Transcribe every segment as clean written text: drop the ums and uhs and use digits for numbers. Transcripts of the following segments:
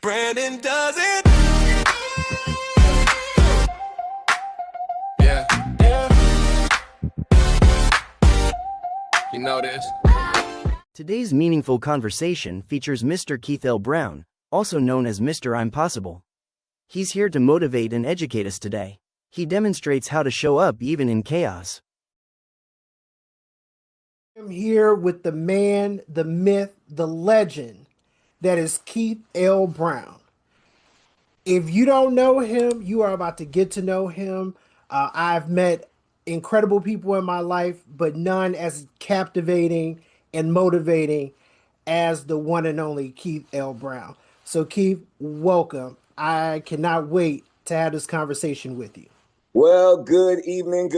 Brandon does it. Yeah, yeah. You know this. Today's meaningful conversation features Mr. Keith L. Brown, also known as Mr. I'm Possible. He's here to motivate and educate us today. He demonstrates how to show up even in chaos. I'm here with the man, the myth, the legend that is Keith L. Brown. If you don't know him, you are about to get to know him. I've met incredible people in my life, but none as captivating and motivating as the one and only Keith L. Brown. So, Keith, welcome. I cannot wait to have this conversation with you. Well, good evening,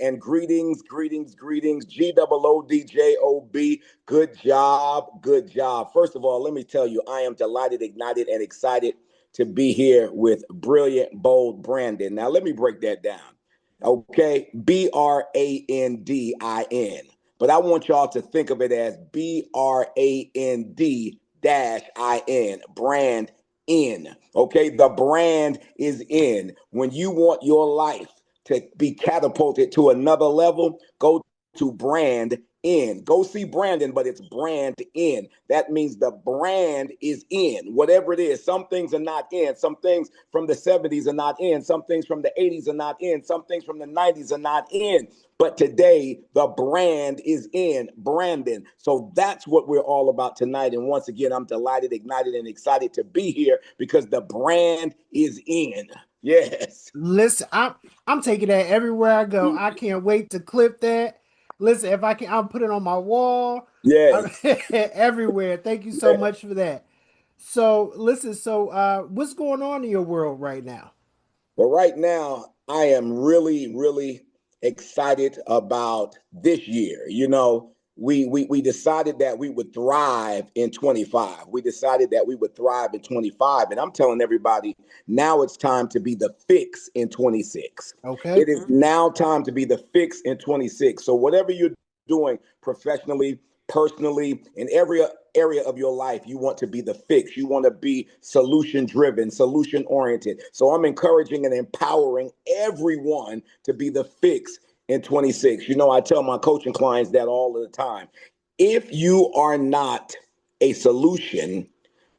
and greetings, GOODJOB. Good job, good job. First of all, let me tell you, I am delighted, ignited, and excited to be here with brilliant, bold Brandon. Now, let me break that down. Okay, Brandin. But I want y'all to think of it as BRAND-IN, brand in. Okay, the brand is in. When you want your life to be catapulted to another level, go to brand in. Go see Brandon, but it's brand in. That means the brand is in. Whatever it is, some things are not in. Some things from the 70s are not in. Some things from the 80s are not in. Some things from the 90s are not in. But today, the brand is in, Brandon. So that's what we're all about tonight. And once again, I'm delighted, ignited, and excited to be here because the brand is in. Yes. Listen, I'm taking that everywhere I go. I can't wait to clip that. Listen, if I can, I'll put it on my wall. Yes. Everywhere. Thank you so much for that. So, listen, what's going on in your world right now? Well, right now, I am really excited about this year. You know, we decided that we would thrive in 25. We decided that we would thrive in 25. And I'm telling everybody, now it's time to be the fix in 26. Okay. It is now time to be the fix in 26. So whatever you're doing professionally, personally, in every area of your life, you want to be the fix. You want to be solution driven, solution oriented. So I'm encouraging and empowering everyone to be the fix in 26. You know, I tell my coaching clients that all of the time. If you are not a solution,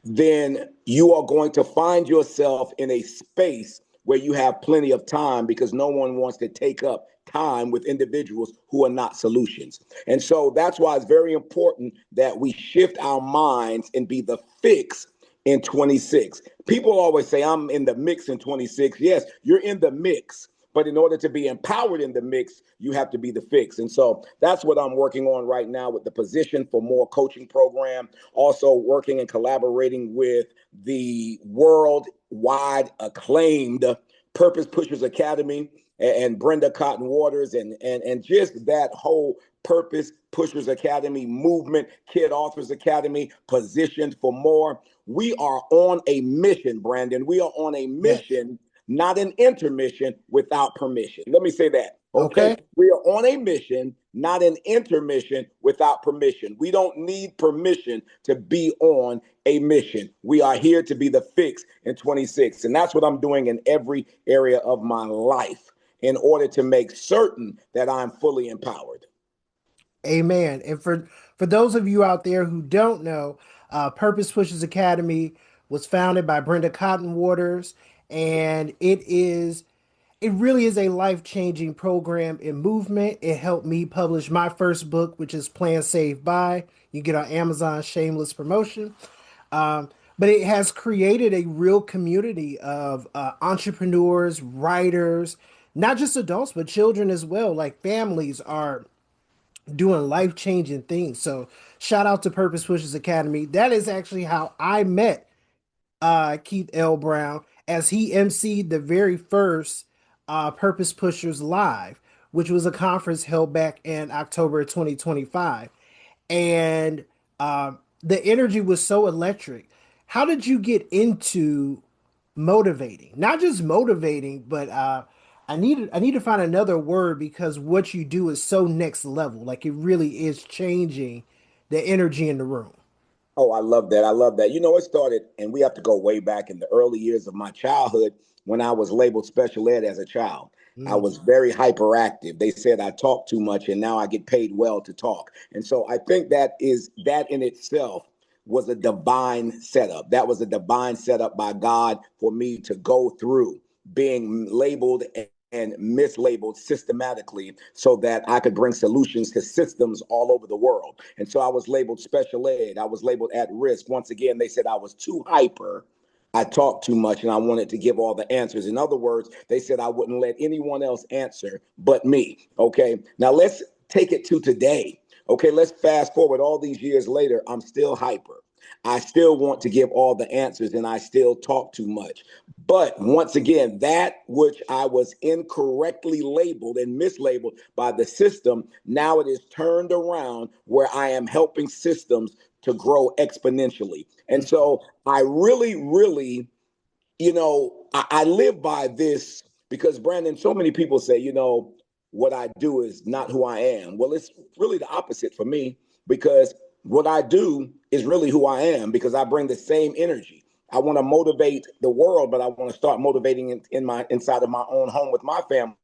then you are going to find yourself in a space where you have plenty of time because no one wants to take up time with individuals who are not solutions. And so that's why it's very important that we shift our minds and be the fix in 26. People always say, I'm in the mix in 26. Yes, you're in the mix. But in order to be empowered in the mix, you have to be the fix. And so that's what I'm working on right now with the Position for More coaching program. Also working and collaborating with the worldwide acclaimed Purpose Pushers Academy and Brenda Cotton Waters and just that whole Purpose Pushers Academy movement, Kid Authors Academy, Positioned for More. We are on a mission, Brandon. We are on a mission. Yes. Not an intermission without permission. Let me say that. Okay. We are on a mission, not an intermission without permission. We don't need permission to be on a mission. We are here to be the fix in 26. And that's what I'm doing in every area of my life in order to make certain that I'm fully empowered. Amen. And for those of you out there who don't know, Purpose Pushers Academy was founded by Brenda Cotton Waters, and it really is a life-changing program and movement. It helped me publish my first book, which is Plan Save Buy. You get on Amazon, shameless promotion. But it has created a real community of entrepreneurs, writers, not just adults, but children as well. Like families are doing life-changing things. So shout out to Purpose Pushers Academy. That is actually how I met Keith L. Brown, as he emceed the very first Purpose Pushers Live, which was a conference held back in October 2025. And the energy was so electric. How did you get into motivating? Not just motivating, but I need to find another word, because what you do is so next level. Like, it really is changing the energy in the room. Oh, I love that. I love that. You know, it started, and we have to go way back in the early years of my childhood when I was labeled special ed as a child. I Mm. was very hyperactive. They said I talk too much, and now I get paid well to talk. And so I think that in itself was a divine setup. That was a divine setup by God for me to go through being labeled and mislabeled systematically so that I could bring solutions to systems all over the world. And so I was labeled special ed. I was labeled at risk. Once again, they said I was too hyper. I talked too much and I wanted to give all the answers. In other words, they said I wouldn't let anyone else answer but me. Okay. Now let's take it to today. Okay. Let's fast forward all these years later. I'm still hyper. I still want to give all the answers and I still talk too much. But once again, that which I was incorrectly labeled and mislabeled by the system, now it is turned around where I am helping systems to grow exponentially. And so I really, really, I live by this because, Brandon, so many people say, what I do is not who I am. Well, it's really the opposite for me because what I do is really who I am because I bring the same energy. I want to motivate the world, but I want to start motivating inside of my own home with my family.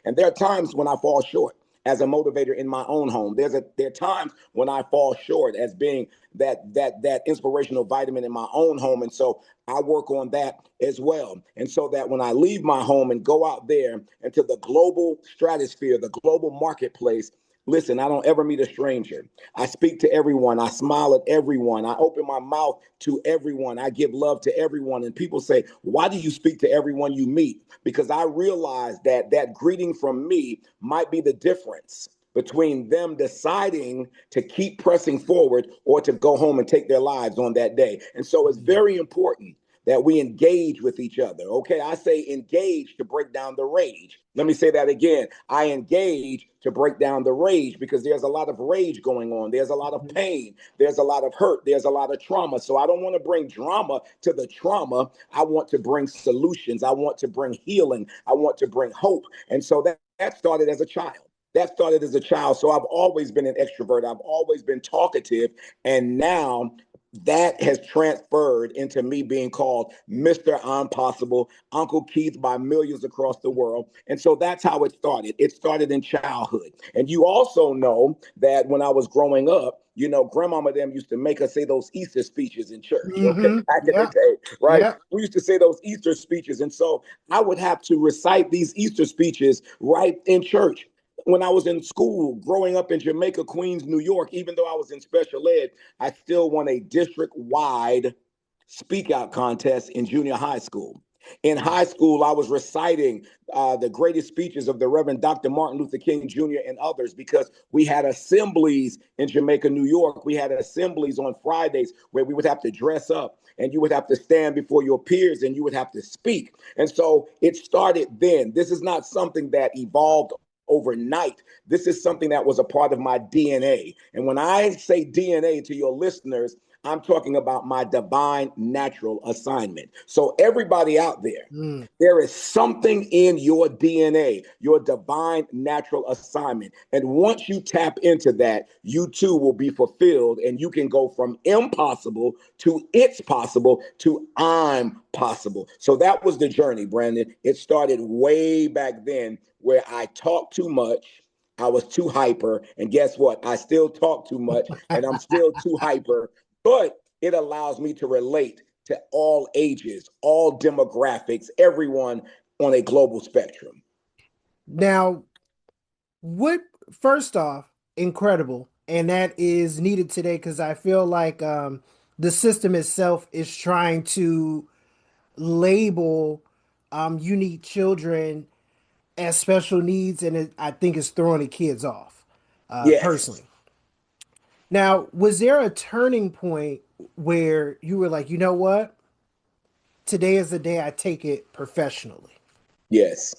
And there are times when I fall short as a motivator in my own home. There are times when I fall short as being that inspirational vitamin in my own home. And so I work on that as well. And so that when I leave my home and go out there into the global stratosphere, the global marketplace, listen, I don't ever meet a stranger. I speak to everyone. I smile at everyone. I open my mouth to everyone. I give love to everyone. And people say, why do you speak to everyone you meet? Because I realize that greeting from me might be the difference between them deciding to keep pressing forward or to go home and take their lives on that day. And so it's very important that we engage with each other. Okay, I say engage to break down the rage. Let me say that again. I engage to break down the rage because there's a lot of rage going on. There's a lot of pain. There's a lot of hurt. There's a lot of trauma. So I don't want to bring drama to the trauma. I want to bring solutions. I want to bring healing. I want to bring hope. And so that started as a child. That started as a child. So I've always been an extrovert. I've always been talkative. And now that has transferred into me being called Mr. Impossible, Uncle Keith by millions across the world. And so that's how it started. It started in childhood. And you also know that when I was growing up, grandmama them used to make us say those Easter speeches in church, okay, Mm-hmm. back in the Yeah. day, right? Yeah. We used to say those Easter speeches. And so I would have to recite these Easter speeches right in church. When I was in school, growing up in Jamaica, Queens, New York, even though I was in special ed, I still won a district-wide speak out contest in junior high school. In high school, I was reciting the greatest speeches of the Reverend Dr. Martin Luther King Jr. and others because we had assemblies in Jamaica, New York. We had assemblies on Fridays where we would have to dress up and you would have to stand before your peers and you would have to speak. And so it started then. This is not something that evolved overnight. This is something that was a part of my DNA. And when I say DNA to your listeners, I'm talking about my divine natural assignment. So everybody out there, Mm. there is something in your DNA, your divine natural assignment. And once you tap into that, you too will be fulfilled and you can go from impossible to it's possible to I'm possible. So that was the journey, Brandon. It started way back then where I talked too much. I was too hyper. And guess what? I still talk too much and I'm still too hyper, but it allows me to relate to all ages, all demographics, everyone on a global spectrum. Now, what first off, incredible, and that is needed today because I feel like the system itself is trying to label unique children as special needs, and I think it's throwing the kids off, Yes. personally. Now, was there a turning point where you were like, you know what? Today is the day I take it professionally. Yes.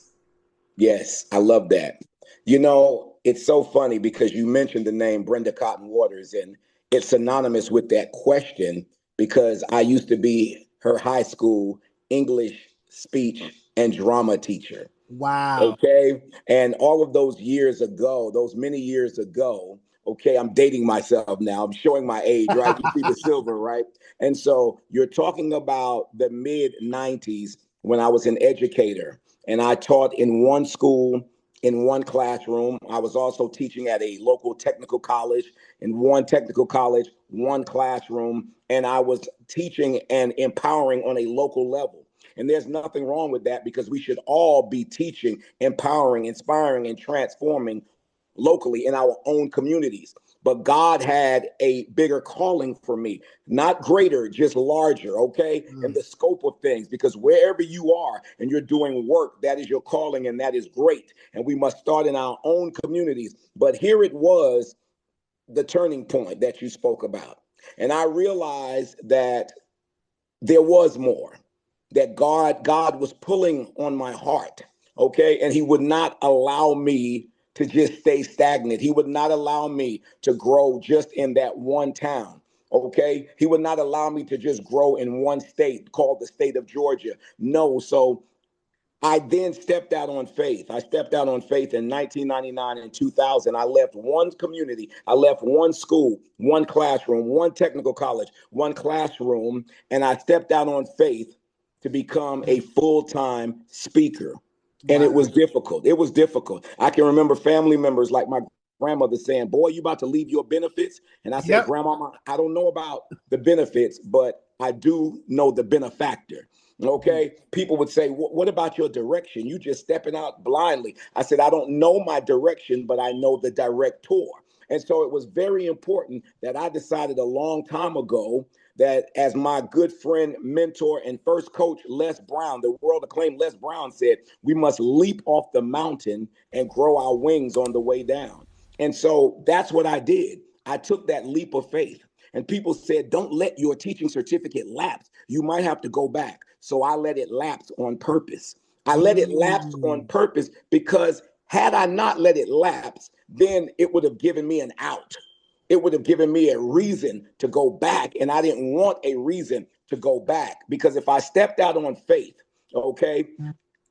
Yes, I love that. It's so funny because you mentioned the name Brenda Cotton Waters, and it's synonymous with that question because I used to be her high school English speech and drama teacher. Wow. Okay. And all of those years ago, those many years ago, Okay, I'm dating myself now. I'm showing my age, right? You see the silver, right? And so you're talking about the mid 90s when I was an educator and I taught in one school, in one classroom. I was also teaching at a local technical college, in one technical college, one classroom, and I was teaching and empowering on a local level. And there's nothing wrong with that because we should all be teaching, empowering, inspiring, and transforming locally in our own communities. But God had a bigger calling for me, not greater, just larger, okay? And Mm. the scope of things, because wherever you are and you're doing work, that is your calling and that is great. And we must start in our own communities. But here it was, the turning point that you spoke about. And I realized that there was more, that God was pulling on my heart, okay? And he would not allow me to just stay stagnant. He would not allow me to grow just in that one town. Okay, he would not allow me to just grow in one state called the state of Georgia. No, so I then stepped out on faith. I stepped out on faith in 1999 and 2000. I left one community. I left one school, one classroom, one technical college, one classroom, and I stepped out on faith to become a full-time speaker. And it Wow. was difficult. It was difficult. I can remember family members like my grandmother saying, "Boy, you about to leave your benefits?" And I said, Yep. "Grandmama, I don't know about the benefits, but I do know the benefactor." Mm. Okay. People would say, "What about your direction? You just stepping out blindly." I said, "I don't know my direction, but I know the director." And so it was very important that I decided a long time ago that, as my good friend, mentor, and first coach, Les Brown, the world acclaimed Les Brown, said, we must leap off the mountain and grow our wings on the way down. And so that's what I did. I took that leap of faith. And people said, don't let your teaching certificate lapse. You might have to go back. So I let it lapse on purpose. I let it lapse on Mm. purpose because had I not let it lapse, then it would have given me an out. It would have given me a reason to go back. And I didn't want a reason to go back because if I stepped out on faith, okay,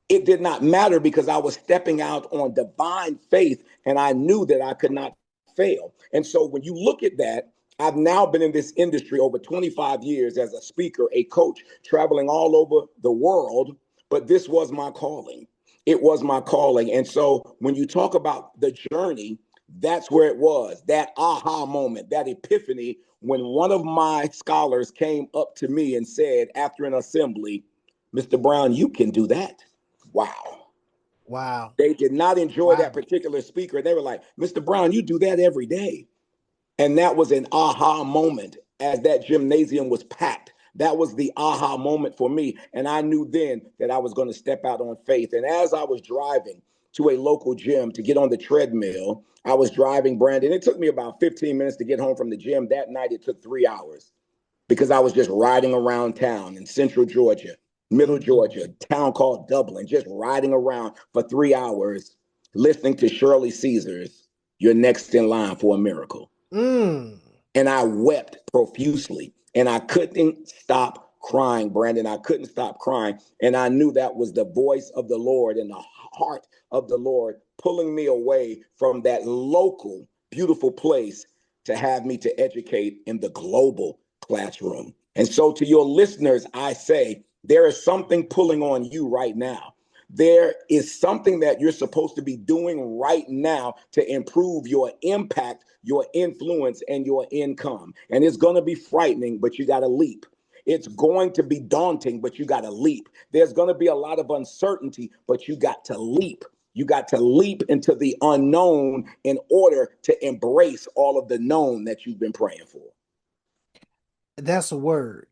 it did not matter because I was stepping out on divine faith and I knew that I could not fail. And so when you look at that, I've now been in this industry over 25 years as a speaker, a coach, traveling all over the world, but this was my calling. It was my calling. And so when you talk about the journey, that's where it was, that aha moment, that epiphany, when one of my scholars came up to me and said after an assembly, "Mr. Brown, you can do that." Wow. Wow. They did not enjoy that Wow. particular speaker. They were like, "Mr. Brown, you do that every day." And that was an aha moment as that gymnasium was packed. That was the aha moment for me. And I knew then that I was going to step out on faith. And as I was driving to a local gym to get on the treadmill, I was driving, Brandon. It took me about 15 minutes to get home from the gym. That night, it took 3 hours because I was just riding around town in central Georgia, middle Mm. Georgia, a town called Dublin, just riding around for 3 hours, listening to Shirley Caesar's "You're Next in Line for a Miracle." Mm. And I wept profusely and I couldn't stop crying, Brandon. I couldn't stop crying. And I knew that was the voice of the Lord and the heart of the Lord pulling me away from that local, beautiful place to have me to educate in the global classroom. And so to your listeners, I say, there is something pulling on you right now. There is something that you're supposed to be doing right now to improve your impact, your influence, and your income. And it's going to be frightening, but you got to leap. It's going to be daunting, but you got to leap. There's going to be a lot of uncertainty, but you got to leap. You got to leap into the unknown in order to embrace all of the known that you've been praying for. That's a word.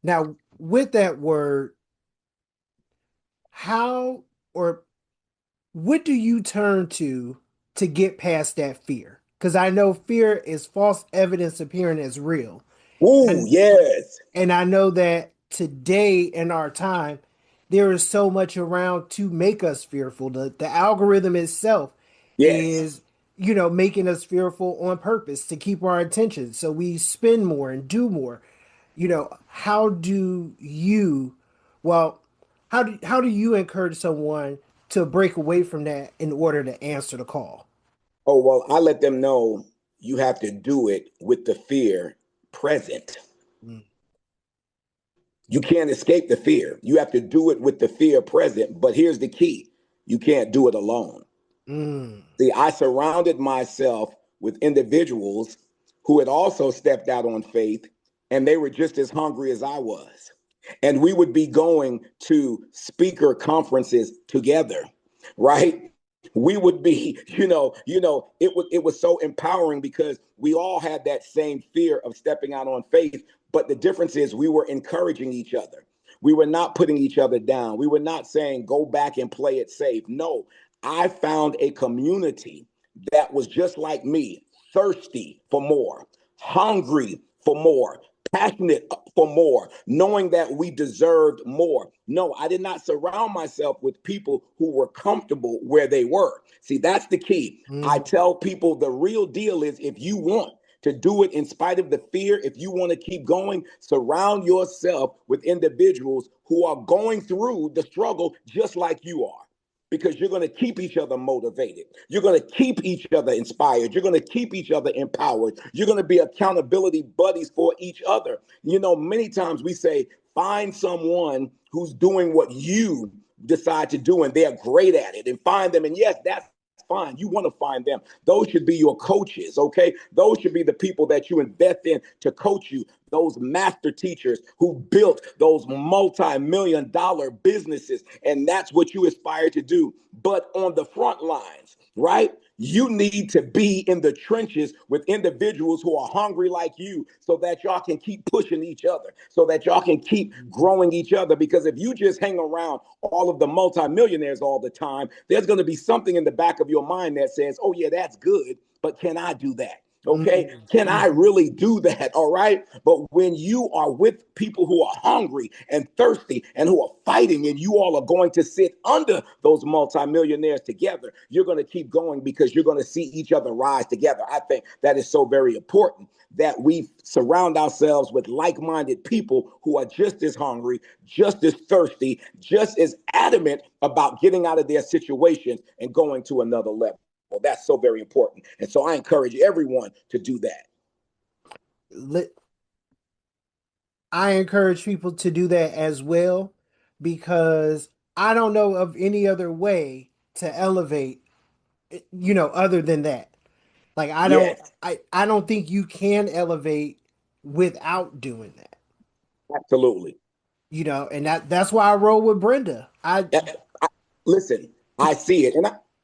Now, with that word, how or what do you turn to get past that fear? Because I know fear is false evidence appearing as real. Ooh, And yes, and I know that today in our time, there is so much around to make us fearful. The algorithm itself yes. is, making us fearful on purpose to keep our attention. So we spend more and do more. How do you, well, how do you encourage someone to break away from that in order to answer the call? Oh, well, I let them know you have to do it with the fear present. Mm. You can't escape the fear. You have to do it with the fear present. But here's the key. You can't do it alone. Mm. See, I surrounded myself with individuals who had also stepped out on faith, and they were just as hungry as I was. And we would be going to speaker conferences together, right? We would be, it was so empowering because we all had that same fear of stepping out on faith. But the difference is we were encouraging each other. We were not putting each other down. We were not saying, go back and play it safe. No, I found a community that was just like me, thirsty for more, hungry for more, passionate for more, knowing that we deserved more. No, I did not surround myself with people who were comfortable where they were. See, that's the key. I tell people the real deal is if you want to do it in spite of the fear, if you want to keep going, surround yourself with individuals who are going through the struggle just like you are. Because you're going to keep each other motivated. You're going to keep each other inspired. You're going to keep each other empowered. You're going to be accountability buddies for each other. Many times we say, find someone who's doing what you decide to do and they're great at it, and find them. And yes, that's fine. You want to find them. Those should be your coaches, okay? Those should be the people that you invest in to coach you. Those master teachers who built those multi-million-dollar businesses. And that's what you aspire to do. But on the front lines, right? You need to be in the trenches with individuals who are hungry like you so that y'all can keep pushing each other, so that y'all can keep growing each other. Because if you just hang around all of the multimillionaires all the time, there's going to be something in the back of your mind that says, oh, yeah, that's good, but can I do that? Okay, can I really do that? All right. But when you are with people who are hungry and thirsty and who are fighting, and you all are going to sit under those multimillionaires together, you're going to keep going because you're going to see each other rise together. I think that is so very important that we surround ourselves with like-minded people who are just as hungry, just as thirsty, just as adamant about getting out of their situations and going to another level. Well, that's so very important. And so I encourage everyone to do that. I encourage people to do that as well, because I don't know of any other way to elevate, other than that. Like Yes, I don't think you can elevate without doing that. absolutely. And that's why I roll with Brenda. Uh, Listen, I see it.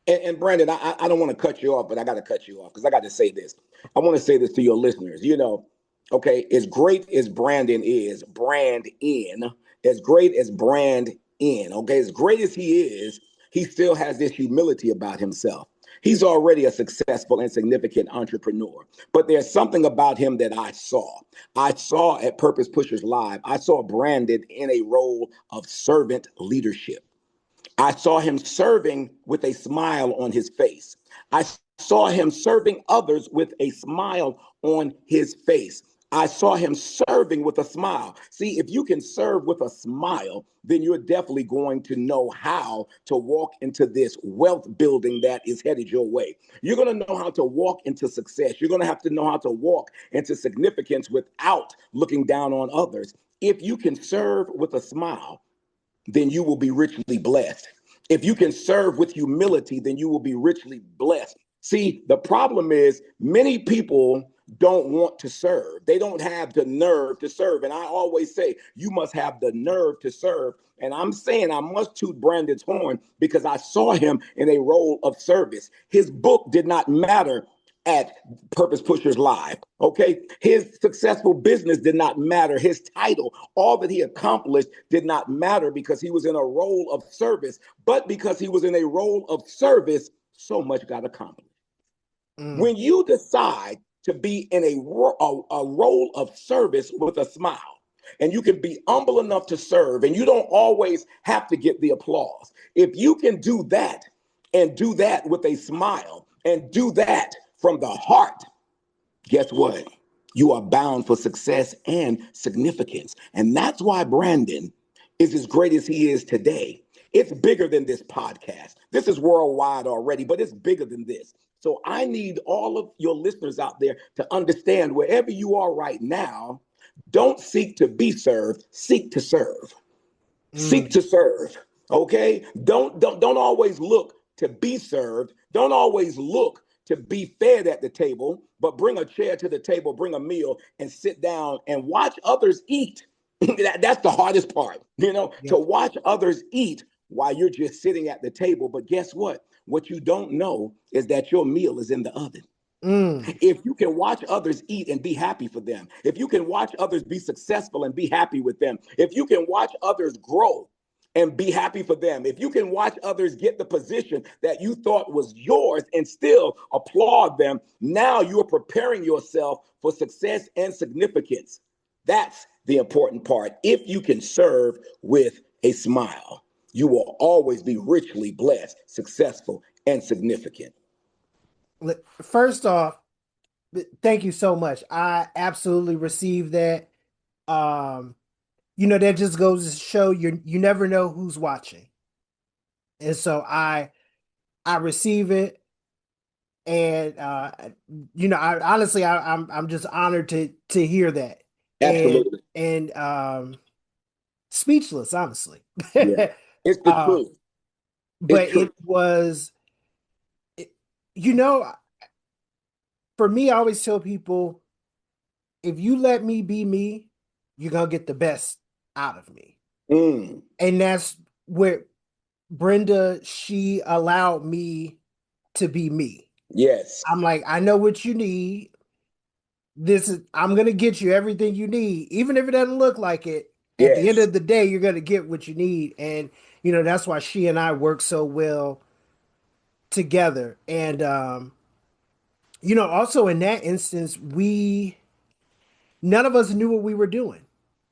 And Brandon, I don't want to cut you off, but I got to cut you off because I got to say this. I want to say this to your listeners. Okay, as great as Brandon is, brand in, as great as brand in, okay, as great as he is, he still has this humility about himself. He's already a successful and significant entrepreneur, but there's something about him that I saw. I saw at Purpose Pushers Live, I saw Brandon in a role of servant leadership. I saw him serving with a smile on his face. I saw him serving others with a smile on his face. I saw him serving with a smile. See, if you can serve with a smile, then you're definitely going to know how to walk into this wealth building that is headed your way. You're going to know how to walk into success. You're going to have to know how to walk into significance without looking down on others. If you can serve with a smile, then you will be richly blessed. If you can serve with humility, then you will be richly blessed. See, the problem is many people don't want to serve. They don't have the nerve to serve. And I always say, you must have the nerve to serve. And I'm saying I must toot Brandon's horn because I saw him in a role of service. His book did not matter at Purpose Pushers Live. Okay. His successful business did not matter. His title, all that he accomplished did not matter because he was in a role of service. But because he was in a role of service, so much got accomplished. When you decide to be in a role of service with a smile, and you can be humble enough to serve, and you don't always have to get the applause. If you can do that and do that with a smile and do that from the heart, guess what? You are bound for success and significance. And that's why Brandon is as great as he is today. It's bigger than this podcast. This is worldwide already, but it's bigger than this. So I need all of your listeners out there to understand wherever you are right now, don't seek to be served, seek to serve. Seek Mm, to serve. Okay? Don't always look to be served. Don't always look to be fed at the table, but bring a chair to the table, bring a meal, and sit down and watch others eat. That's the hardest part, to yeah. watch others eat while you're just sitting at the table. But guess what? What you don't know is that your meal is in the oven. Mm, If you can watch others eat and be happy for them, if you can watch others be successful and be happy with them, if you can watch others grow and be happy for them, if you can watch others get the position that you thought was yours and still applaud them, now you are preparing yourself for success and significance. That's the important part. If you can serve with a smile, you will always be richly blessed, successful, and significant. First off, thank you so much. I absolutely received that. Um, that just goes to show you never know who's watching. And so I receive it. And I honestly I'm just honored to hear that. And Absolutely. and speechless, honestly. Yeah. It's the uh, truth. It's but true. it was it- you know, for me, I always tell people, if you let me be me, you're gonna get the best out of me. Mm, And that's where Brenda, she allowed me to be me. yes. I'm like, I know what you need. I'm gonna get you everything you need, even if it doesn't look like it. At the end Yes. of the day, you're gonna get what you need. And that's why she and I work so well together. And also in that instance, we none of us knew what we were doing.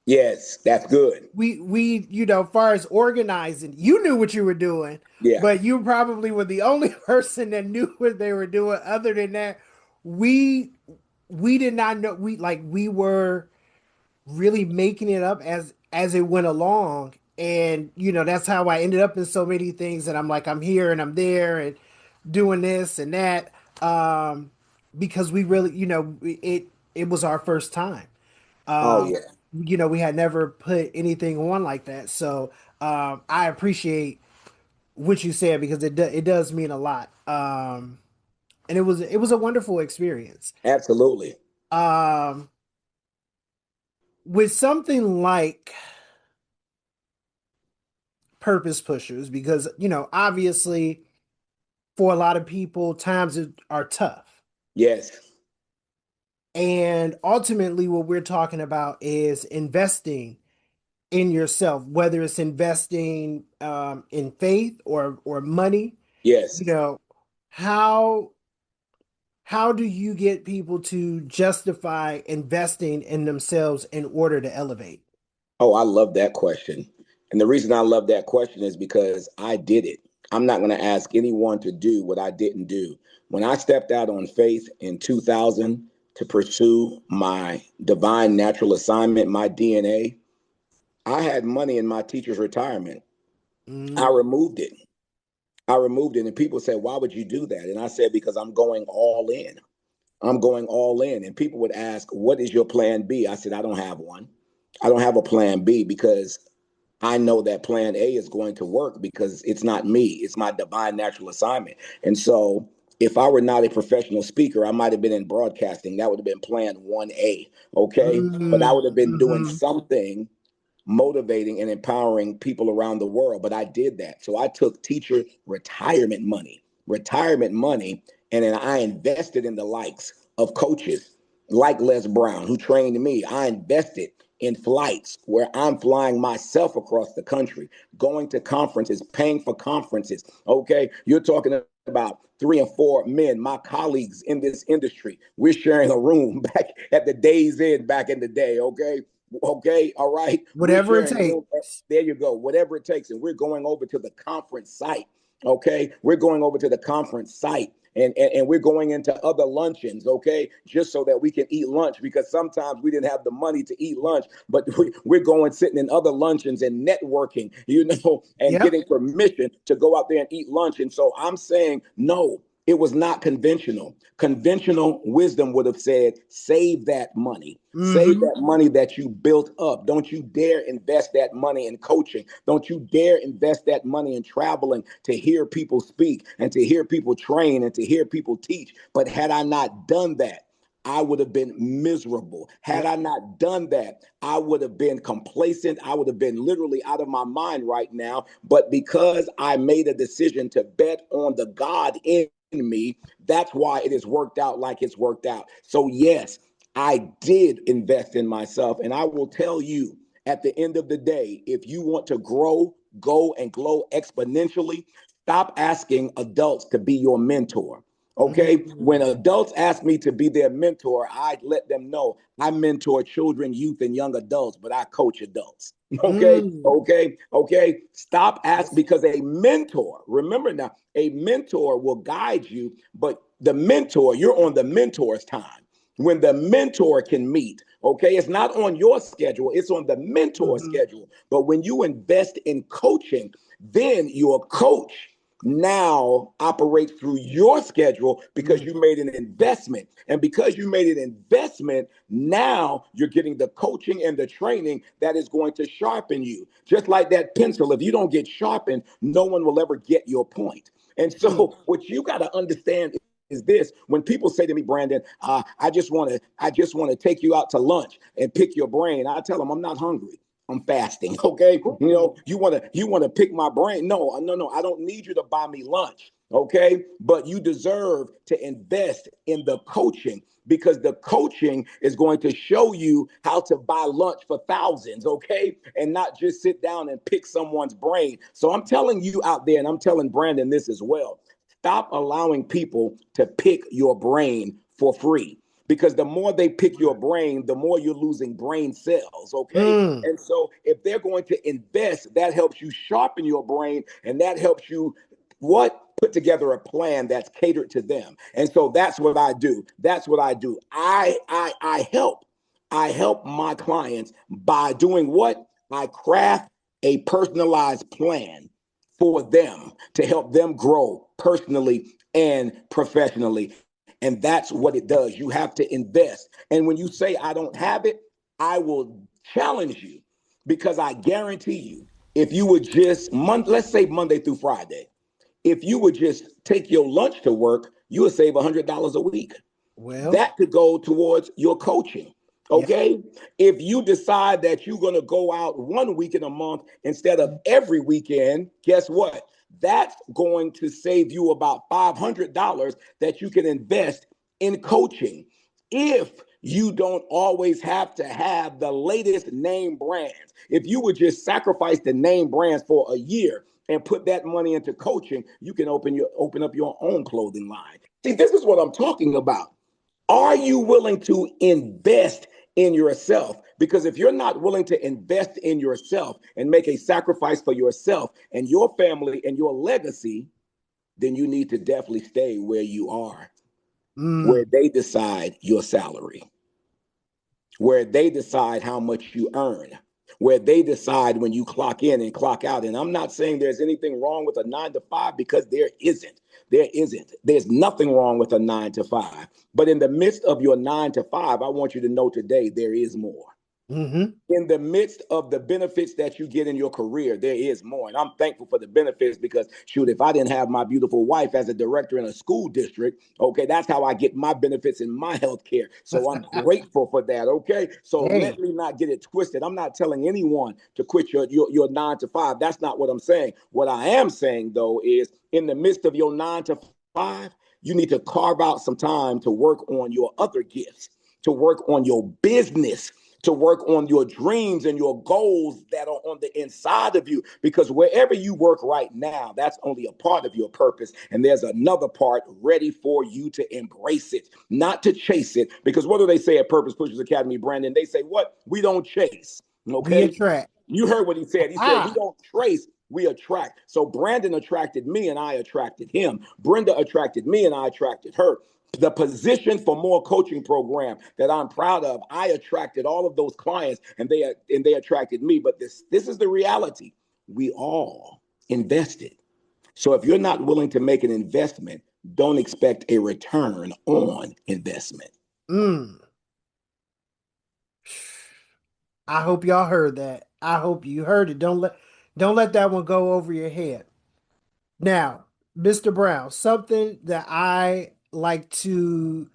Yes. That's good. We far as organizing, you knew what you were doing, Yeah. but you probably were the only person that knew what they were doing. Other than that, we we did not know. We were really making it up as it went along. And that's how I ended up in so many things. And I'm like, I'm here and I'm there and doing this and that, because we really, it was our first time. Oh, um yeah. we had never put anything on like that. So I appreciate what you said, because it does mean a lot. And it was a wonderful experience. Absolutely. um with something like purpose pushers, because obviously for a lot of people times are tough, Yes. and ultimately what we're talking about is investing in yourself, whether it's investing in faith or money. Yes. you know how how do you get people to justify investing in themselves in order to elevate? Oh, I love that question. And the reason I love that question is because I did it. I'm not going to ask anyone to do what I didn't do. When I stepped out on faith in 2000 to pursue my divine natural assignment, my DNA, I had money in my teacher's retirement. I Mm, removed it. I removed it. And people said, why would you do that? And I said, because I'm going all in. I'm going all in. And people would ask, what is your plan B? I said, I don't have one. I don't have a plan B because I know that plan A is going to work because it's not me, it's my divine natural assignment. And so if I were not a professional speaker, I might have been in broadcasting. That would have been plan 1A. Okay. But I mm, would have been doing mhm. something motivating and empowering people around the world. But I did that. So I took teacher retirement money, and then I invested in the likes of coaches like Les Brown, who trained me. I invested in flights where I'm flying myself across the country, going to conferences, paying for conferences. Okay. You're talking about 3 and 4 men, my colleagues in this industry. We're sharing a room back at the Days Inn back in the day. Okay. Okay, all right. We're Whatever it sharing a room. takes. There you go. Whatever it takes. And we're going over to the conference site. Okay. We're going over to the conference site. And we're going into other luncheons, okay, just so that we can eat lunch, because sometimes we didn't have the money to eat lunch, but we're going sitting in other luncheons and networking, and Yep. getting permission to go out there and eat lunch. And so I'm saying, no, It was not conventional. Conventional wisdom would have said, save that money. Save that money that you built up. Don't you dare invest that money in coaching. Don't you dare invest that money in traveling to hear people speak and to hear people train and to hear people teach. But had I not done that, I would have been miserable. Had I not done that, I would have been complacent. I would have been literally out of my mind right now. But because I made a decision to bet on the God in me, that's why it has worked out like it's worked out. So yes, I did invest in myself. And I will tell you, at the end of the day, if you want to grow, go and glow exponentially, stop asking adults to be your mentor. Okay. When adults ask me to be their mentor, I let them know I mentor children, youth, and young adults, but I coach adults. Okay. Stop asking, because a mentor, remember now, a mentor will guide you, but the mentor, you're on the mentor's time. When the mentor can meet, okay, it's not on your schedule, it's on the mentor schedule. But when you invest in coaching, then your coach now operates through your schedule because you made an investment. And because you made an investment, now you're getting the coaching and the training that is going to sharpen you. Just like that pencil, if you don't get sharpened, no one will ever get your point. And so what you got to understand is this: when people say to me, Brandon, I just want to take you out to lunch and pick your brain, I tell them I'm not hungry. I'm fasting. Okay. You want to pick my brain. No, I don't need you to buy me lunch. Okay. But you deserve to invest in the coaching, because the coaching is going to show you how to buy lunch for thousands. Okay. And not just sit down and pick someone's brain. So I'm telling you out there, and I'm telling Brandon this as well: stop allowing people to pick your brain for free. Because the more they pick your brain, the more you're losing brain cells, okay? And so if they're going to invest, that helps you sharpen your brain, and that helps you put together a plan that's catered to them. And so that's what I do. That's what I do. I help my clients by doing what? I craft a personalized plan for them to help them grow personally and professionally. And that's what it does. You have to invest. And when you say, I don't have it, I will challenge you, because I guarantee you, if you would just, let's say Monday through Friday, if you would just take your lunch to work, you would save $100 a week. Well, That could go towards your coaching. Okay. If you decide that you're going to go out 1 week in a month instead of every weekend, guess what? That's going to save you about $500 that you can invest in coaching. If you don't always have to have the latest name brands, if you would just sacrifice the name brands for a year and put that money into coaching, you can open up your own clothing line. See, this is what I'm talking about. Are you willing to invest in yourself? Because if you're not willing to invest in yourself and make a sacrifice for yourself and your family and your legacy, then you need to definitely stay where you are, where they decide your salary, where they decide how much you earn, where they decide when you clock in and clock out. And I'm not saying there's anything wrong with a 9 to 5, because there isn't. There's nothing wrong with a 9 to 5. But in the midst of your 9 to 5, I want you to know today there is more. In the midst of the benefits that you get in your career, there is more. And I'm thankful for the benefits, because shoot, if I didn't have my beautiful wife as a director in a school district, okay, that's how I get my benefits in my health care. So I'm grateful for that. Okay. So let me not get it twisted. I'm not telling anyone to quit your 9 to 5. That's not what I'm saying. What I am saying, though, is in the midst of your 9 to 5, you need to carve out some time to work on your other gifts, to work on your business, to work on your dreams and your goals that are on the inside of you. Because wherever you work right now, that's only a part of your purpose. And there's another part ready for you to embrace it, not to chase it. Because what do they say at Purpose Pushers Academy, Brandon? They say, what? We don't chase. Okay. We attract. You heard what he said. He said, we don't trace, we attract. So Brandon attracted me and I attracted him. Brenda attracted me and I attracted her. The Position for More coaching program that I'm proud of, I attracted all of those clients, and they attracted me. But this is the reality. We all invested. So if you're not willing to make an investment, don't expect a return on investment. Mm. I hope y'all heard that. I hope you heard it. Don't let that one go over your head. Now, Mr. Brown, something that I like to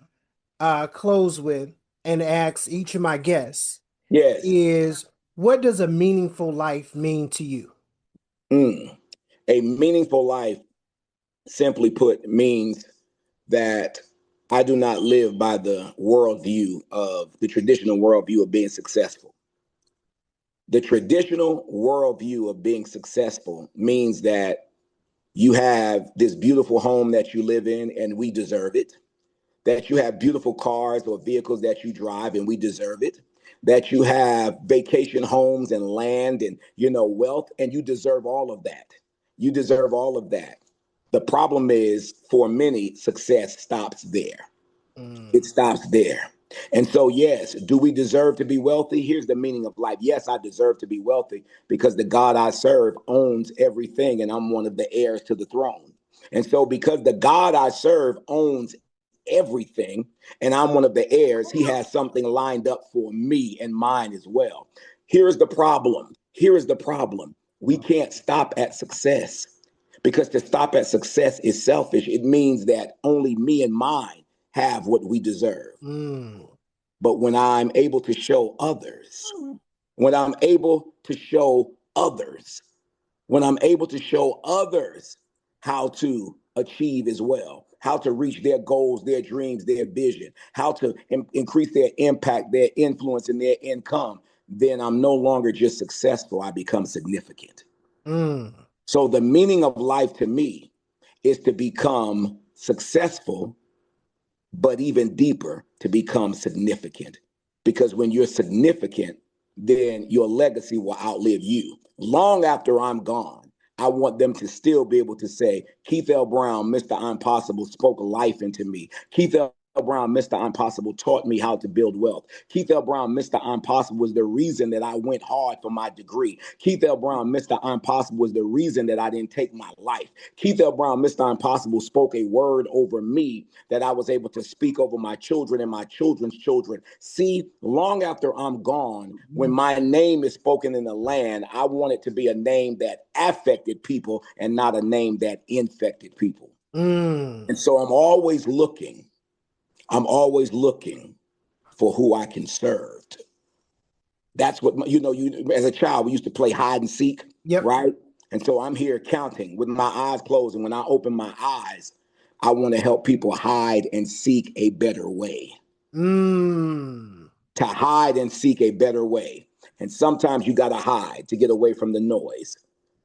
close with and ask each of my guests Yes. is, what does a meaningful life mean to you? A meaningful life, simply put, means that I do not live by the worldview of the traditional worldview of being successful. The traditional worldview of being successful means that you have this beautiful home that you live in and we deserve it, that you have beautiful cars or vehicles that you drive and we deserve it, that you have vacation homes and land and wealth, and you deserve all of that. You deserve all of that. The problem is, for many, success stops there. It Mm. stops there. And so, yes, do we deserve to be wealthy? Here's the meaning of life. Yes, I deserve to be wealthy because the God I serve owns everything and I'm one of the heirs to the throne. And so, because the God I serve owns everything and I'm one of the heirs, he has something lined up for me and mine as well. Here's the problem. Here is the problem. We can't stop at success, because to stop at success is selfish. It means that only me and mine have what we deserve. Mm. But when I'm able to show others, when I'm able to show others, when I'm able to show others how to achieve as well, how to reach their goals, their dreams, their vision, how to increase their impact, their influence, and their income, then I'm no longer just successful, I become significant. Mm. So the meaning of life to me is to become successful, but even deeper, to become significant. Because when you're significant, then your legacy will outlive you. Long after I'm gone, I want them to still be able to say, Keith L. Brown, Mr. Impossible, spoke life into me. Keith L. Brown, Mr. Impossible, taught me how to build wealth. Keith L. Brown, Mr. Impossible was the reason that I went hard for my degree. Keith L. Brown, Mr. Impossible was the reason that I didn't take my life. Keith L. Brown, Mr. Impossible spoke a word over me that I was able to speak over my children and my children's children. See, long after I'm gone, when my name is spoken in the land, I want it to be a name that affected people and not a name that infected people. Mm. And so I'm always looking for who I can serve. That's what, you as a child, we used to play hide and seek, Yep. right? And so I'm here counting with my eyes closed. And when I open my eyes, I want to help people hide and seek a better way. Mm. To hide and seek a better way. And sometimes you got to hide to get away from the noise.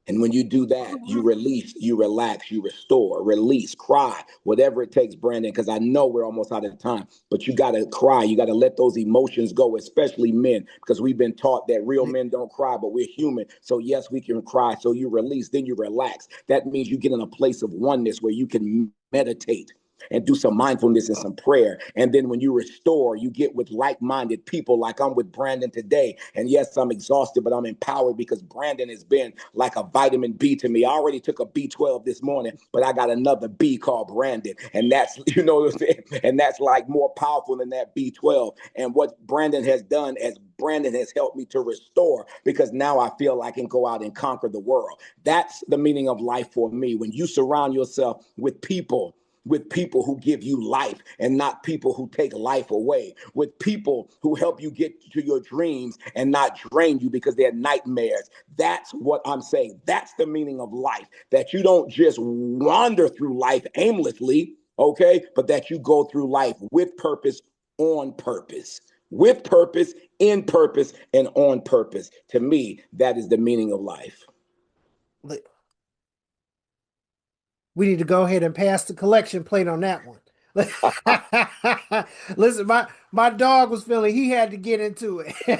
And when you do that, you release, you relax, you restore, release, cry, whatever it takes, Brandon, because I know we're almost out of time, but you got to cry. You got to let those emotions go, especially men, because we've been taught that real men don't cry, but we're human. So yes, we can cry. So you release, then you relax. That means you get in a place of oneness where you can meditate and do some mindfulness and some prayer. And then when you restore, you get with like-minded people like I'm with Brandon today. And yes, I'm exhausted, but I'm empowered because Brandon has been like a vitamin B to me. I already took a B12 this morning, but I got another B called Brandon. And that's, what I'm saying? And that's like more powerful than that B12. And what Brandon has done as Brandon has helped me to restore, because now I feel I can go out and conquer the world. That's the meaning of life for me. When you surround yourself with people who give you life and not people who take life away, with people who help you get to your dreams and not drain you because they're nightmares. That's what I'm saying. That's the meaning of life, that you don't just wander through life aimlessly, okay, but that you go through life with purpose, on purpose, with purpose, in purpose, and on purpose. To me, that is the meaning of life. We need to go ahead and pass the collection plate on that one. Listen, my dog was feeling he had to get into it. he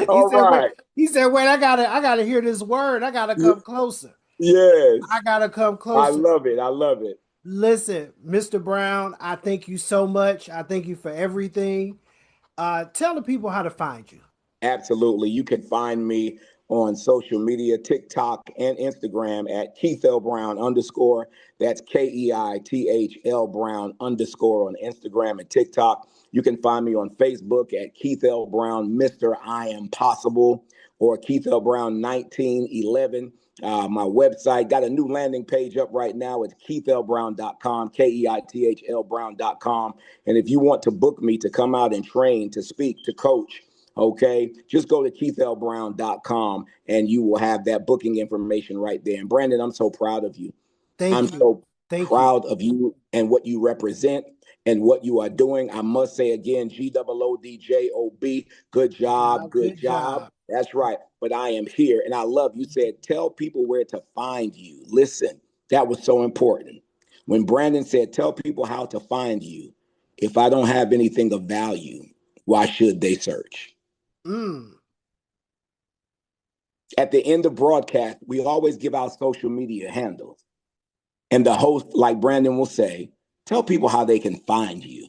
All said, "Wait, right. I gotta hear this word. I gotta come closer. I Yes. gotta come I closer." love it. I love it. Listen, Mr. Brown, I thank you so much. I thank you for everything. Tell the people how to find you. Absolutely. You can find me on social media, TikTok and Instagram at Keith L. Brown _. That's KEITHL Brown _ on Instagram and TikTok. You can find me on Facebook at Keith L. Brown, Mr. I Am Possible, or Keith L. Brown 1911. My website got a new landing page up right now. It's keithlbrown.com, KEITHL Brown.com. And if you want to book me to come out and train, to speak, to coach, okay, just go to keithlbrown.com and you will have that booking information right there. And Brandon, I'm so proud of you. I'm so proud of you and what you represent and what you are doing. I must say again, GOODJOB, good job, good job. That's right. But I am here and I love you. Said, tell people where to find you. Listen, that was so important. When Brandon said, tell people how to find you, if I don't have anything of value, why should they search? At the end of broadcast, we always give out social media handles. And the host, like Brandon will say, tell people how they can find you.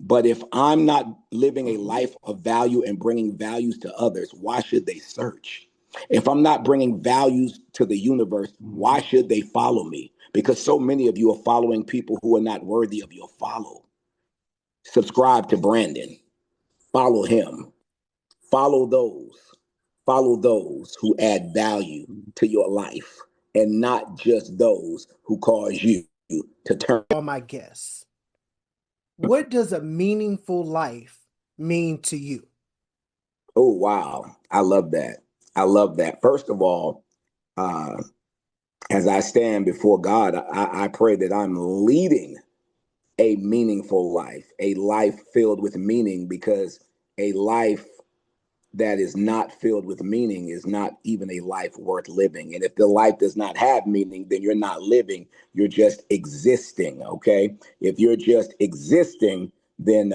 But if I'm not living a life of value and bringing values to others, why should they search? If I'm not bringing values to the universe, why should they follow me? Because so many of you are following people who are not worthy of your follow. Subscribe to Brandon. Follow him. Follow those who add value to your life and not just those who cause you to turn. All my guests, what does a meaningful life mean to you? Oh, wow. I love that. I love that. First of all, as I stand before God, I pray that I'm leading a meaningful life, a life filled with meaning, because a life that is not filled with meaning is not even a life worth living. And if the life does not have meaning, then you're not living, you're just existing, okay? If you're just existing, then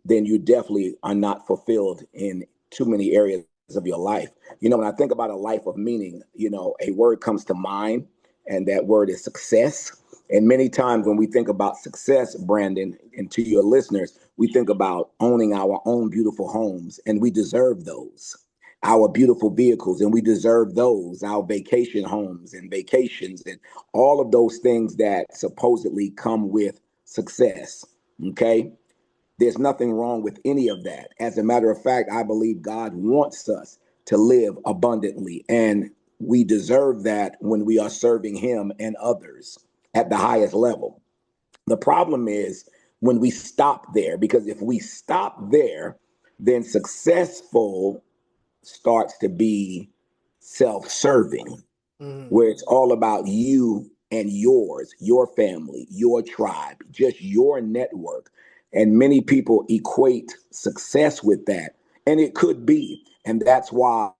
you definitely are not fulfilled in too many areas of your life. You know, when I think about a life of meaning, you know, a word comes to mind, and that word is success. And many times when we think about success, Brandon, and to your listeners, we think about owning our own beautiful homes, and we deserve those. Our beautiful vehicles, and we deserve those. Our vacation homes and vacations and all of those things that supposedly come with success, okay? There's nothing wrong with any of that. As a matter of fact, I believe God wants us to live abundantly, and we deserve that when we are serving him and others at the highest level. The problem is when we stop there, because if we stop there, then successful starts to be self-serving, where it's all about you and yours, your family, your tribe, just your network. And many people equate success with that. And it could be. And that's why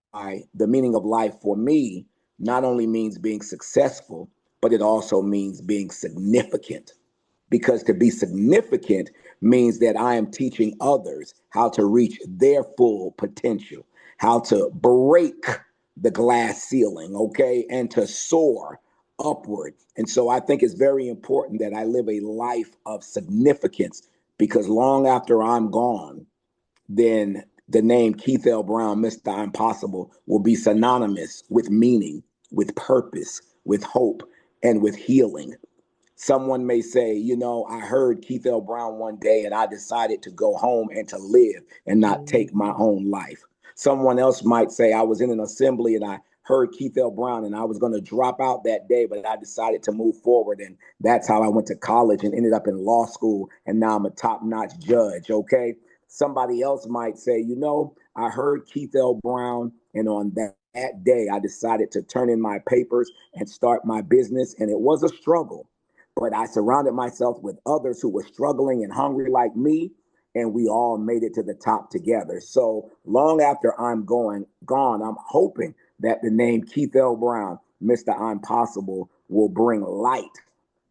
the meaning of life for me not only means being successful, but it also means being significant. Because to be significant means that I am teaching others how to reach their full potential, how to break the glass ceiling, okay, and to soar upward. And so I think it's very important that I live a life of significance, because long after I'm gone, then the name Keith L. Brown, Mr. Impossible, will be synonymous with meaning, with purpose, with hope, and with healing. Someone may say, you know, I heard Keith L. Brown one day and I decided to go home and to live and not take my own life. Someone else might say, I was in an assembly and I heard Keith L. Brown and I was going to drop out that day, but I decided to move forward. And that's how I went to college and ended up in law school. And now I'm a top-notch judge, okay? Somebody else might say, you know, I heard Keith L. Brown, and on that day, I decided to turn in my papers and start my business. And it was a struggle, but I surrounded myself with others who were struggling and hungry like me, and we all made it to the top together. So long after I'm gone, I'm hoping that the name Keith L. Brown, Mr. I'm Possible, will bring light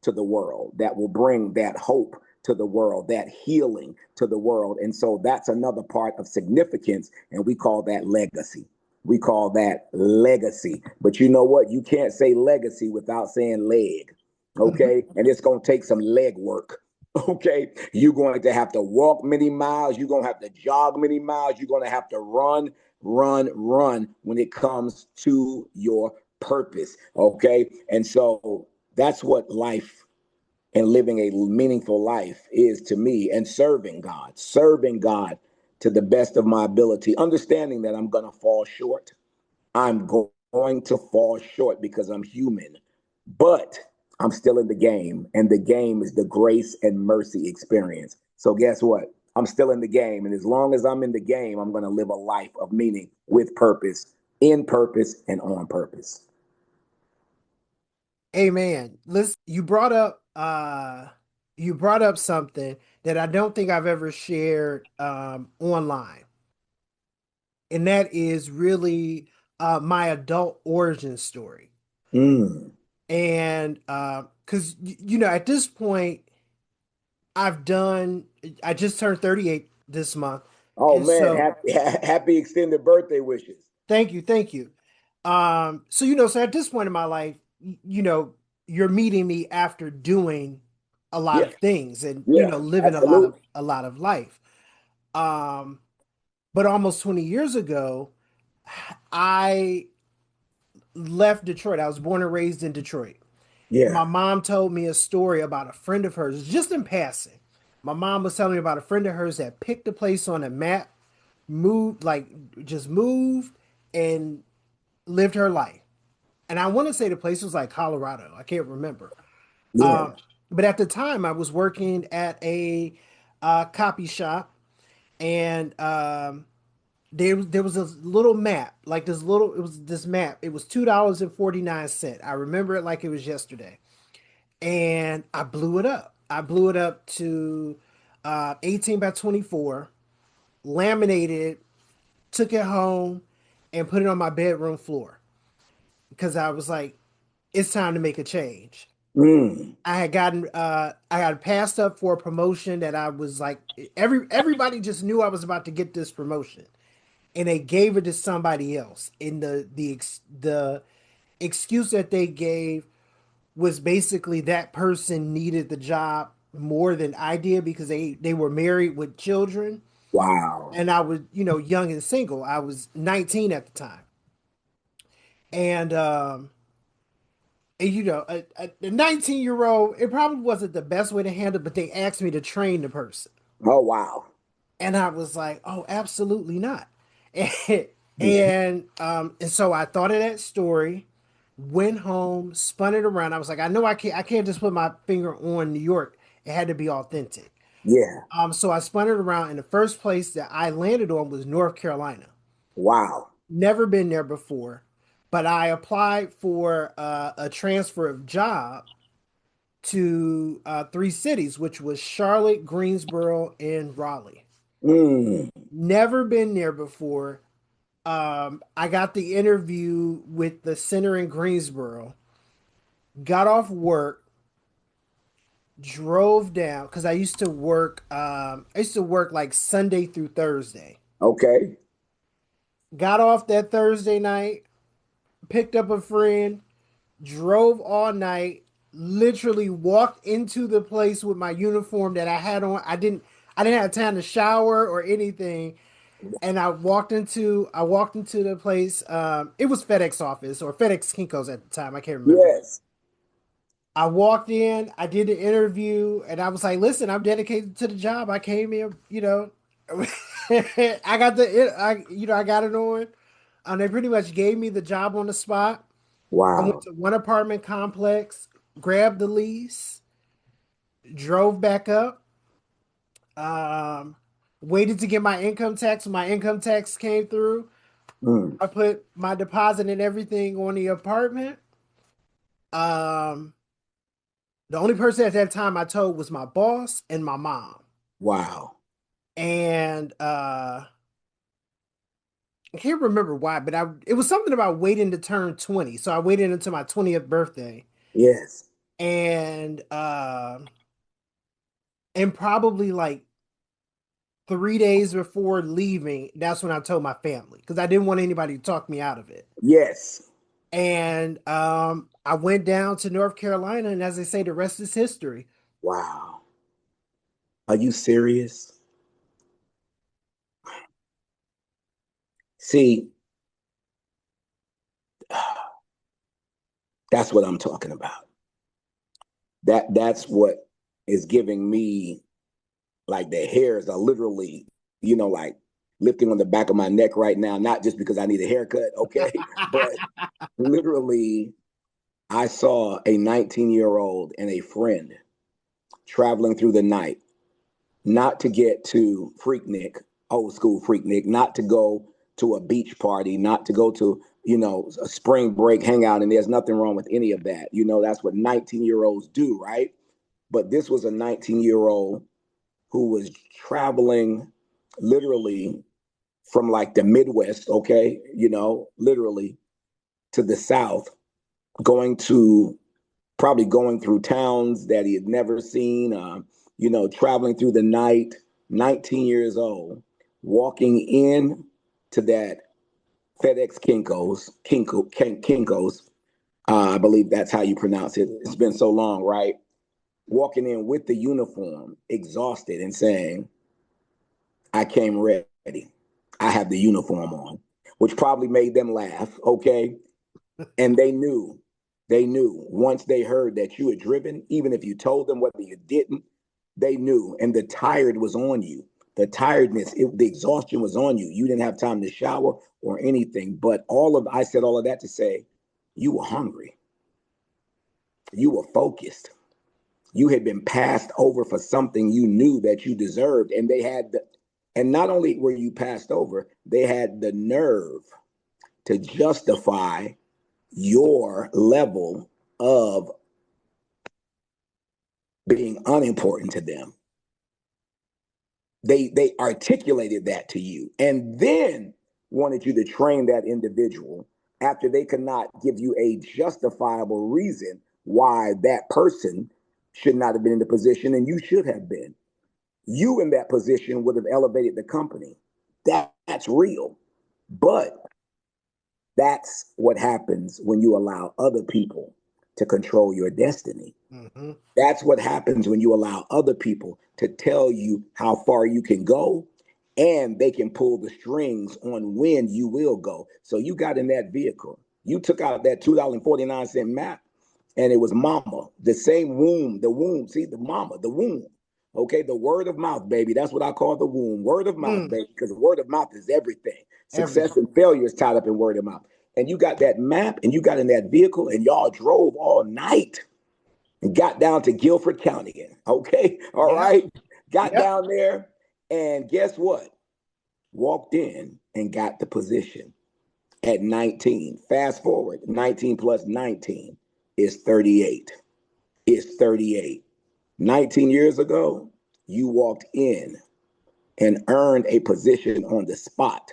to the world, that will bring that hope to the world, that healing to the world. And so that's another part of significance, and we call that legacy. We call that legacy. But you know what? You can't say legacy without saying leg. Okay. And it's going to take some leg work. Okay. You're going to have to walk many miles. You're going to have to jog many miles. You're going to have to run run when it comes to your purpose. Okay. And so that's what life and living a meaningful life is to me, and serving God to the best of my ability, understanding that I'm going to fall short. I'm going to fall short because I'm human, but I'm still in the game, and the game is the grace and mercy experience. So, guess what? I'm still in the game, and as long as I'm in the game, I'm going to live a life of meaning with purpose, in purpose, and on purpose. Amen. Listen, you brought up something that I don't think I've ever shared online. And that is really my adult origin story. Mm. And because you know, at this point, I just turned 38 this month. Oh And man, so happy extended birthday wishes. thank you. So you know, so at this point in my life, you know, you're meeting me after doing a lot Yeah, of things and you yeah, know, living absolutely. a lot of life. Um, but almost 20 years ago, I left Detroit. I was born and raised in Detroit. Yeah. My mom told me a story about a friend of hers, just in passing. My mom was telling me about a friend of hers that picked a place on a map, moved, like just moved and lived her life. And I want to say the place was like Colorado. I can't remember. Yeah. But at the time, I was working at a copy shop, and there was this little map, like this little. It was this map. It was $2.49. I remember it like it was yesterday, and I blew it up. I blew it up to 18 by 24, laminated, took it home, and put it on my bedroom floor because I was like, it's time to make a change. Mm. I got passed up for a promotion that I was like everybody just knew I was about to get this promotion, and they gave it to somebody else. And the excuse that they gave was basically that person needed the job more than I did because they were married with children, Wow. and I was, you know, young and single. I was 19 at the time. And you know, a 19-year-old, it probably wasn't the best way to handle, but they asked me to train the person. Oh wow. And I was like, oh, absolutely not. And Yeah. and so I thought of that story, went home, spun it around. I was like, I can't just put my finger on New York. It had to be authentic. Yeah. So I spun it around, and the first place that I landed on was North Carolina. Wow. Never been there before, but I applied for a transfer of job to three cities, which was Charlotte, Greensboro, and Raleigh. Mm. Never been there before. I got the interview with the center in Greensboro, got off work, drove down because I used to work like Sunday through Thursday. Okay. Got off that Thursday night, picked up a friend, drove all night, literally walked into the place with my uniform that I had on. I didn't have time to shower or anything. And I walked into the place. It was FedEx office or FedEx Kinko's at the time. I can't remember. Yes. I walked in, I did the interview, and I was like, listen, I'm dedicated to the job. I came here, you know. I got it on. They pretty much gave me the job on the spot. I went Wow. to one apartment complex, grabbed the lease, drove back up, um, waited to get my income tax. When my income tax came through, Mm. I put my deposit and everything on the apartment. Um, the only person at that time I told was my boss and my mom. Wow. And I can't remember why, but it was something about waiting to turn 20. So I waited until my 20th birthday. Yes. And and probably like 3 days before leaving, that's when I told my family because I didn't want anybody to talk me out of it. Yes. And I went down to North Carolina, and as they say, the rest is history. Wow. Are you serious? See, that's what I'm talking about. That's what is giving me, like, the hairs are literally, like lifting on the back of my neck right now, not just because I need a haircut, okay? But literally, I saw a 19-year-old and a friend traveling through the night, not to get to Freaknik, old school Freaknik, not to go to a beach party, not to go to, a spring break hangout, and there's nothing wrong with any of that. That's what 19-year-olds do, right? But this was a 19-year-old who was traveling literally from like the Midwest, okay, literally to the South, probably going through towns that he had never seen, traveling through the night, 19 years old, walking in to that FedEx Kinko's, I believe that's how you pronounce it. It's been so long, right? Walking in with the uniform, exhausted, and saying, I came ready. I have the uniform on, which probably made them laugh, okay? And they knew once they heard that you had driven, even if you told them whether you didn't, they knew. And the tired was on you. The tiredness, the exhaustion was on you. You didn't have time to shower or anything. But I said all of that to say, you were hungry. You were focused. You had been passed over for something you knew that you deserved. And and not only were you passed over, they had the nerve to justify your level of being unimportant to them. They articulated that to you and then wanted you to train that individual after they could not give you a justifiable reason why that person should not have been in the position and you should have been. You in that position would have elevated the company. That's real. But that's what happens when you allow other people to control your destiny. Mm-hmm. That's what happens when you allow other people to tell you how far you can go, and they can pull the strings on when you will go. So you got in that vehicle. You took out that $2.49 map, and it was mama, the same womb, see, the mama, the womb. Okay, the word of mouth, baby. That's what I call the womb. Word of mouth, baby, because the word of mouth is everything. Success and failure is tied up in word of mouth. And you got that map and you got in that vehicle and y'all drove all night and got down to Guilford County. Okay, all right. Got down there and guess what? Walked in and got the position at 19. Fast forward, 19 plus 19 is 38. It's 38. 19 years ago, you walked in and earned a position on the spot.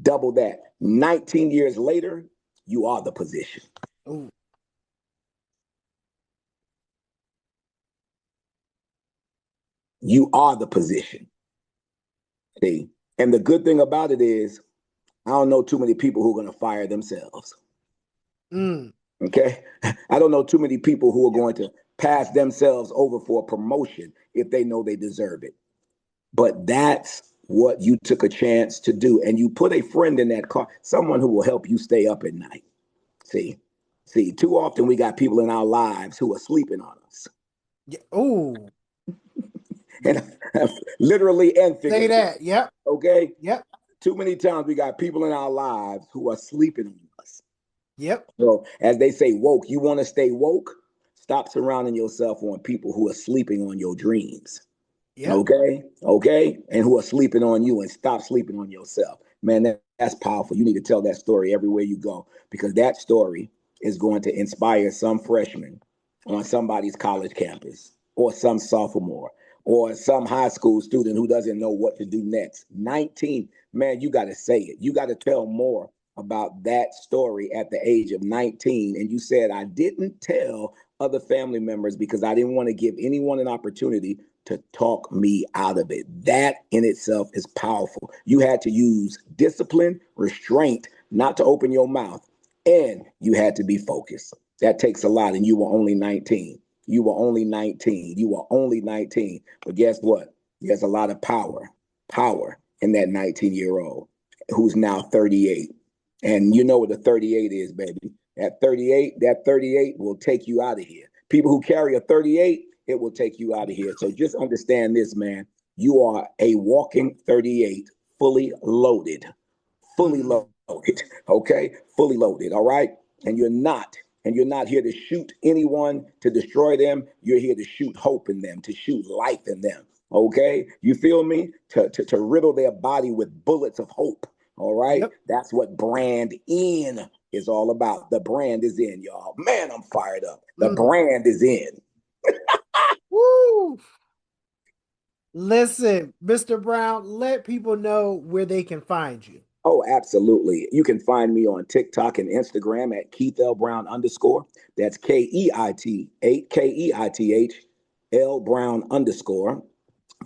Double that. 19 years later, you are the position. Ooh. You are the position. See? And the good thing about it is, I don't know too many people who are going to fire themselves. Okay? I don't know too many people who are going to pass themselves over for a promotion if they know they deserve it. But that's what you took a chance to do. And you put a friend in that car, someone who will help you stay up at night. See, too often we got people in our lives who are sleeping on us. Yeah. Oh. And literally and figuratively. Say that. Yep. Okay. Yep. Too many times we got people in our lives who are sleeping on us. Yep. So as they say, woke, you want to stay woke? Stop surrounding yourself on people who are sleeping on your dreams. Yep. Okay. And who are sleeping on you, and stop sleeping on yourself. Man, that's powerful. You need to tell that story everywhere you go, because that story is going to inspire some freshman on somebody's college campus, or some sophomore, or some high school student who doesn't know what to do next. 19, man, you got to say it. You got to tell more about that story at the age of 19. And you said, I didn't tell other family members because I didn't want to give anyone an opportunity to talk me out of it. That in itself is powerful. You had to use discipline, restraint, not to open your mouth, and you had to be focused. That takes a lot, and you were only 19. You were only 19. You were only 19. But guess what? There's a lot of power in that 19-year-old. who's now 38. And you know what a 38 is, baby. That 38 will take you out of here. People who carry a 38, it will take you out of here. So just understand this, man. You are a walking 38, fully loaded, fully loaded. Okay, fully loaded. All right, and you're not here to shoot anyone to destroy them. You're here to shoot hope in them, to shoot life in them. Okay, you feel me? To riddle their body with bullets of hope. All right, Yep. that's what brand in is all about. The brand is in, y'all. Man, I'm fired up. The brand is in. Woo! Listen, Mr. Brown, let people know where they can find you. Oh, absolutely. You can find me on TikTok and Instagram at Keith L. Brown _. That's Keith L. Brown _.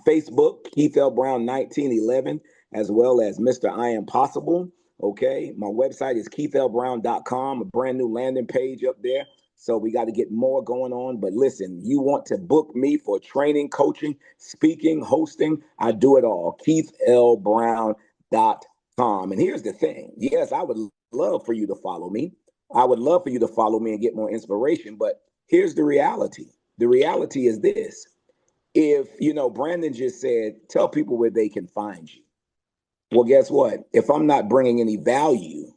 Facebook, Keith L. Brown 1911, as well as Mr. I Am Possible. Okay. My website is keithlbrown.com, a brand new landing page up there. So we got to get more going on. But listen, you want to book me for training, coaching, speaking, hosting, I do it all. keithlbrown.com. And here's the thing. Yes, I would love for you to follow me. I would love for you to follow me and get more inspiration. But here's the reality. The reality is this. If, Brandon just said, tell people where they can find you. Well, guess what? If I'm not bringing any value,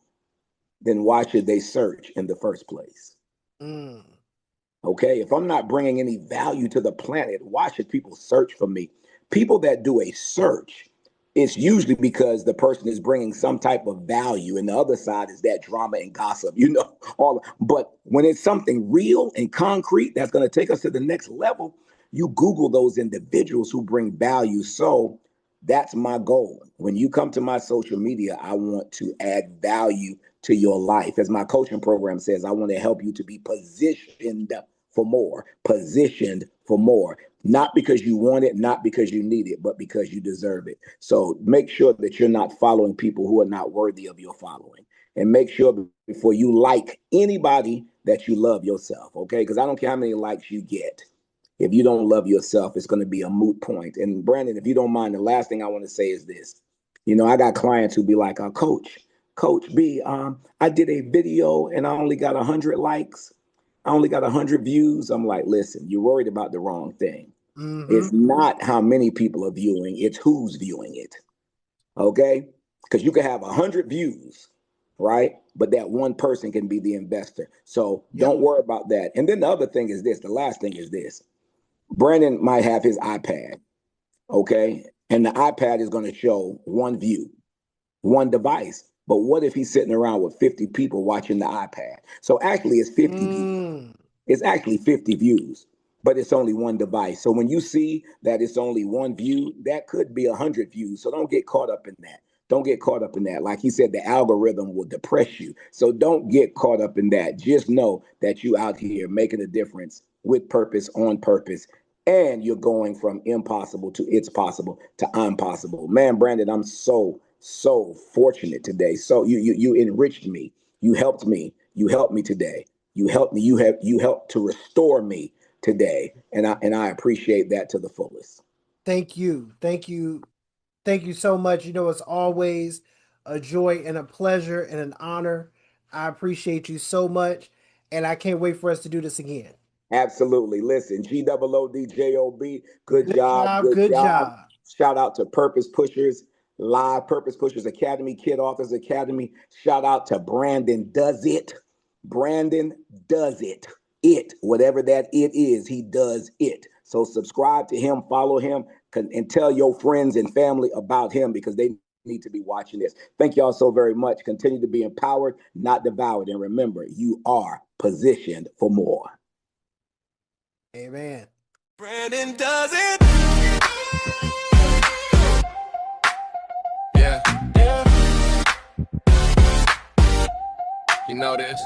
then why should they search in the first place? Okay. If I'm not bringing any value to the planet, why should people search for me? People that do a search, it's usually because the person is bringing some type of value, and the other side is that drama and gossip, but when it's something real and concrete that's going to take us to the next level, you Google those individuals who bring value. So that's my goal. When you come to my social media, I want to add value to your life. As my coaching program says, I want to help you to be positioned for more, not because you want it, not because you need it, but because you deserve it. So make sure that you're not following people who are not worthy of your following. And make sure before you like anybody that you love yourself, okay? Because I don't care how many likes you get. If you don't love yourself, it's going to be a moot point. And Brandon, if you don't mind, the last thing I want to say is this. I got clients who be like, Coach B, I did a video and I only got 100 likes. I only got 100 views. I'm like, listen, you're worried about the wrong thing. It's not how many people are viewing, it's who's viewing it. Okay? Because you can have 100 views, right? But that one person can be the investor. So don't worry about that. And then the other thing is this, the last thing is this. Brandon might have his iPad, okay? And the iPad is going to show one view, one device. But what if he's sitting around with 50 people watching the iPad? So actually it's 50 views. It's actually 50 views, but it's only one device. So when you see that it's only one view, that could be 100 views. So don't get caught up in that. Don't get caught up in that. Like he said, the algorithm will depress you. So don't get caught up in that. Just know that you out here making a difference with purpose, on purpose. And you're going from impossible to it's possible to I'm possible. Man, Brandon, I'm so fortunate today. So you enriched me. You helped me. You helped me today. You helped me. You helped to restore me today. And I appreciate that to the fullest. Thank you. Thank you. Thank you so much. It's always a joy and a pleasure and an honor. I appreciate you so much. And I can't wait for us to do this again. Absolutely. Listen, GOODJOB, good job. Good job. Shout out to Purpose Pushers Live, Purpose Pushers Academy, Kid Authors Academy. Shout out to Brandon Does It. Brandon does it. Whatever that it is, he does it. So subscribe to him, follow him, and tell your friends and family about him because they need to be watching this. Thank y'all so very much. Continue to be empowered, not devoured. And remember, you are positioned for more. Amen. Brandon does it. Yeah. You know this.